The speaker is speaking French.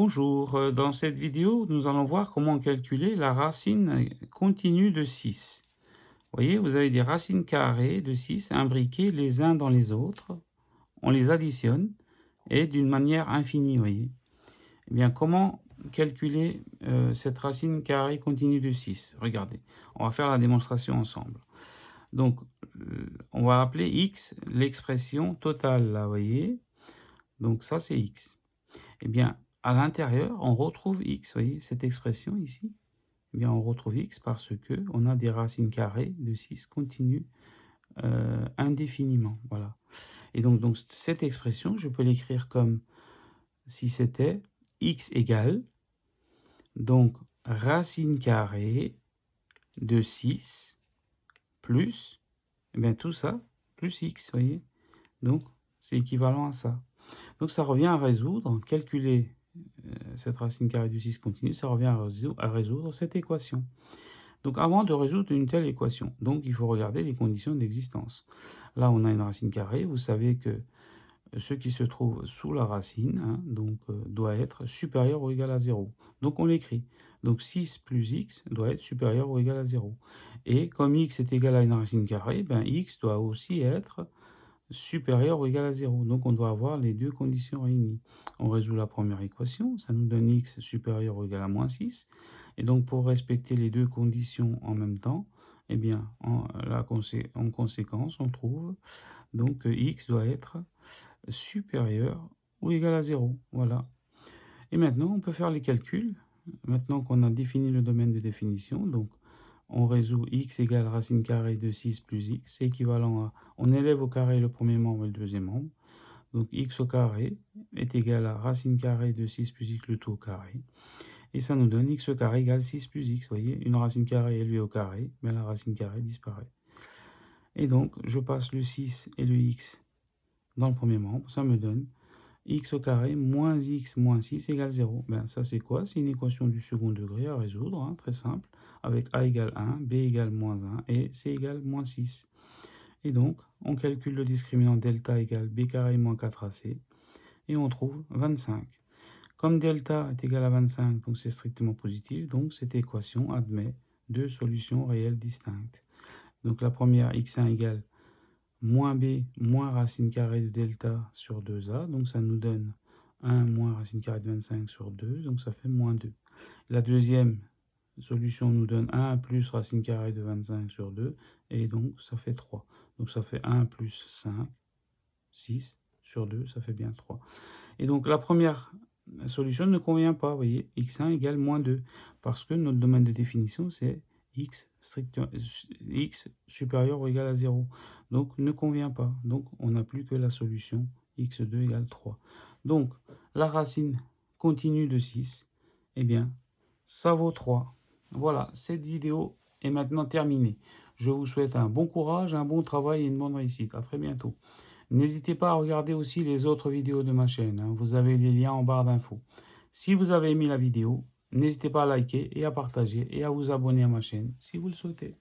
Bonjour, dans cette vidéo, nous allons voir comment calculer la racine continue de 6. Vous voyez, vous avez des racines carrées de 6 imbriquées les uns dans les autres. On les additionne et d'une manière infinie, vous voyez. Eh bien, comment calculer cette racine carrée continue de 6? Regardez, on va faire la démonstration ensemble. Donc, on va appeler x l'expression totale, là, vous voyez. Donc ça, c'est x. Eh bien, à l'intérieur, on retrouve x, vous voyez, cette expression ici. Eh bien, on retrouve x parce qu'on a des racines carrées de 6 continues indéfiniment. Voilà. Et donc, cette expression, je peux l'écrire comme si c'était x égale, donc, racine carrée de 6 plus, eh bien, tout ça, plus x, vous voyez. Donc, c'est équivalent à ça. Donc, ça revient à résoudre, calculer cette racine carrée du 6 continue, ça revient à résoudre cette équation. Donc avant de résoudre une telle équation, donc il faut regarder les conditions d'existence. Là, on a une racine carrée, vous savez que ce qui se trouve sous la racine doit être supérieur ou égal à 0. Donc on l'écrit. Donc 6 plus x doit être supérieur ou égal à 0. Et comme x est égal à une racine carrée, ben x doit aussi être supérieur ou égal à 0. Donc on doit avoir les deux conditions réunies. On résout la première équation, ça nous donne x supérieur ou égal à moins 6. Et donc pour respecter les deux conditions en même temps, eh bien en conséquence, on trouve donc que x doit être supérieur ou égal à 0. Voilà. Et maintenant, on peut faire les calculs. Maintenant qu'on a défini le domaine de définition, donc on résout x égale racine carrée de 6 plus x, c'est équivalent à, on élève au carré le premier membre et le deuxième membre, donc x au carré est égal à racine carrée de 6 plus x le tout au carré, et ça nous donne x au carré égale 6 plus x, vous voyez, une racine carrée élevée au carré, mais la racine carrée disparaît. Et donc, je passe le 6 et le x dans le premier membre, ça me donne x au carré moins x moins 6 égale 0. Ben, ça, c'est quoi? C'est une équation du second degré à résoudre, hein, très simple, avec a égale 1, b égale moins 1 et c égale moins 6. Et donc, on calcule le discriminant delta égale b carré moins 4ac, et on trouve 25. Comme delta est égal à 25, donc c'est strictement positif, donc cette équation admet deux solutions réelles distinctes. Donc la première, x1 égale moins b moins racine carrée de delta sur 2a, donc ça nous donne 1 moins racine carrée de 25 sur 2, donc ça fait moins 2. La deuxième solution nous donne 1 plus racine carrée de 25 sur 2, et donc ça fait 3. Donc ça fait 1 plus 5, 6 sur 2, ça fait bien 3. Et donc la première solution ne convient pas, vous voyez, x1 égale moins 2, parce que notre domaine de définition c'est x supérieur ou égal à 0. Donc ne convient pas. Donc on n'a plus que la solution x2 égale 3. Donc la racine continue de 6, eh bien ça vaut 3. Voilà, cette vidéo est maintenant terminée. Je vous souhaite un bon courage, un bon travail et une bonne réussite. À très bientôt. N'hésitez pas à regarder aussi les autres vidéos de ma chaîne, hein. Vous avez les liens en barre d'infos. Si vous avez aimé la vidéo, n'hésitez pas à liker et à partager et à vous abonner à ma chaîne si vous le souhaitez.